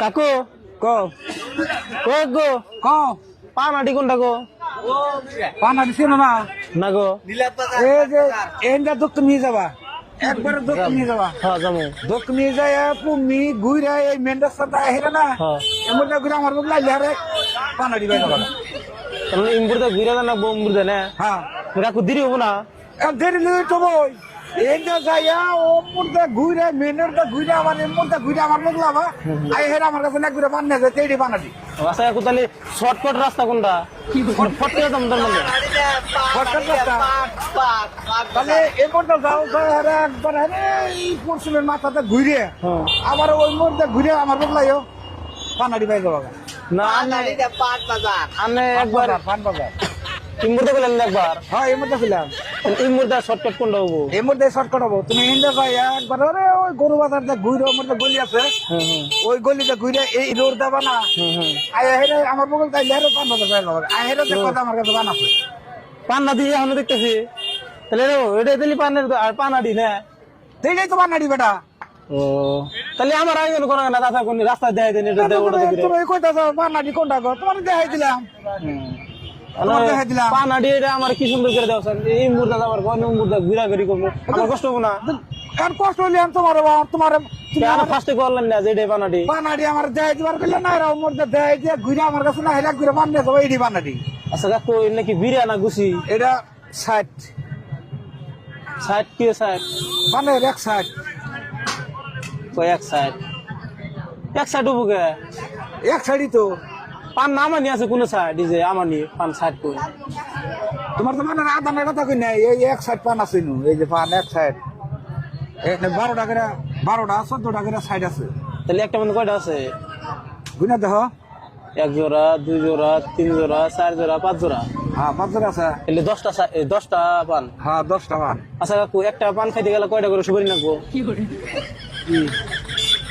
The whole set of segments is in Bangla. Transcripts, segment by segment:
কাকু ক ও গো ক পানাটি কোনটা গো পানা দিছিল না না গো এই যে এন্ডা দক্ষিণ নিয়ে যাবা একবারে দক্ষিণ নিয়ে যাবা হ্যাঁ যাবো দক্ষিণ নিয়ে যায় তুমি ঘুরে এই মেন রাস্তাটা হেরে না হ্যাঁ এমন ঘুরে আমার বুক লাইলে আরে পানা দিবে যাবা তাহলে ইমবুরদা ঘুরে না বোমবুরদা না হ্যাঁ কাকু দেরি হবো না দেরি লই তো বই এন্ডা যাইয়া ও মুর্দা ঘুরে মেনরটা ঘুরে আমার মুর্দা ঘুরে আমার বুক লাবা আই হেরে আমার কাছে না ঘুরে পান্না যায় তেড়ি পানা দি আচ্ছা কাকু তাহলে শর্টকাট রাস্তা কোনটা ফট করে যাবো তার মধ্যে তাহলে এরপরটা যাও আরে একবার আরে এই পরশুমের মাথাতে ঘুরে হ্যাঁ আবার ওই মধ্যে ঘুরে আমার বদলাইও পানাড়ি পাই যাবো না আনে একবার পান বাজার ইমবুরদা গেলেন একবার হ্যাঁ এই মধ্যে ছিলাম ইমবুরদা শর্টকাট কোনটা হবো এই মধ্যে শর্টকাট হবো তুমি ইন্ডিয়া যাই একবার আরে ওই গরু বাজার যে ঘুরে ওর মধ্যে গলি আছে হুম হুম ওই গলিতে ঘুরে এই রোড দেবা না হুম হুম আয় হেরে আমার বগল তাই হেরে পান বাজার পাই যাবো আয় হেরে কথা আমার কাছে বানাছে পান্না দিয়ে এখনো দেখতেছি তাহলে এটা দিলি পানের আর পানাডি না সেইটাই তো পানাড়ি বেটা ও তাহলে আমার আয়োজন করা না দাদা কোন রাস্তা দেখাই দেন এটা দেবো ওটা দেবো তুমি কইতাছ পানাড়ি কোনটা গো তোমার দেখাই দিলাম তোমার দেখাই দিলাম পানাডি এটা আমার কি সুন্দর করে দেওয়া এই মুর্দা আমার কোন মুর্দা ঘুরা ঘুরি করবো আমার কষ্ট হবো না আর কষ্ট হইলে আমি তোমার কেন ফার্স্টে করলেন না যে এটা পানাডি পানাড়ি আমার দেখাই দিবার কইলে না রাও মোর দেখাই দিয়ে ঘুরে আমার কাছে না হেলা ঘুরে বান্নে যাবো এইডি পানাড়ি আচ্ছা কাকু নাকি বিরিয়া না গুছি এটা 60 60 কি 60 মানে 160 কয় 160 160 হবো কে 160 তো পান না আমানি আছে কোন সাইড যে আমানি পান 60 কই তোমার তো মানে আদানের কথা কই নাই এই 160 পান আছে নু এই যে পান 160 এই 12 টাকা 14টা 14 টাকা সাইড আছে তাহলে একটা মধ্যে কয়টা আছে গুনা দেখো এক জোড়া দুই জোড়া তিন জোড়া চার জোড়া পাঁচ জোড়া হ্যাঁ 5 টাকা আছে তাহলে 10টা পান হ্যাঁ 10 টাকা আচ্ছা কাকু একটা পান খাইতে গেলে কয়টা করে সুপারি নাকবো কি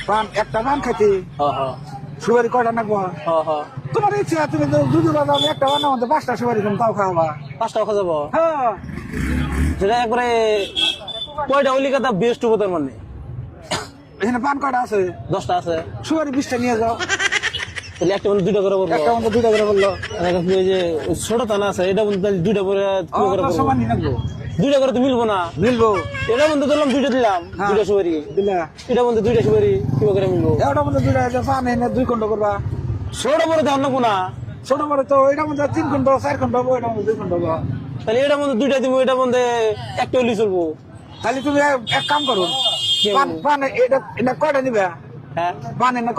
পান একটা পান খাইতে হ্যাঁ হ্যাঁ সুপারি কয়টা নাকবো হ্যাঁ হ্যাঁ তোমার ইচ্ছা তুমি তো দুধ বাদাম আমি একটা বানাবো 5টা সুপারি তুমি তাও খাওয়া 5টা খাওয়া যাবো হ্যাঁ সেটা একবারে কয়টা অলিকাতা বেস্ট হবো তার মানে এখানে পান কয়টা আছে 10টা আছে সুপারি 20টা নিয়ে যাও তাহলে একটা মধ্যে 2টা করে বলবো একটা মতো 2টা করে বললো ওই যে ছোট থানা আছে এটা মধ্যে তাহলে 2টা করে করে বলবো। সমান নিয়ে নাকবো 2টা করে তো মিলবো না মিলবো এটা মধ্যে ধরলাম 2টা দিলাম হ্যাঁ। 2টা সুপারি দিলা এটা মধ্যে 2টা সুপারি কি করে মিলবো এটার মধ্যে 2টা পান এনে 2 খন্ড করবা ছোট বড় ধান নেবো না ছোট বড় তো এটার মধ্যে 3 খন্ড 4 খন্ড হবো এটার মধ্যে 2 খন্ড হবো তাহলে এটার মধ্যে 2টা দিব এটার মধ্যে একটা হলি চলবো তাহলে তুমি এক কাম করো কি পান বলবো? পান এটা এটা কয়টা নিবে হ্যাঁ পান এনে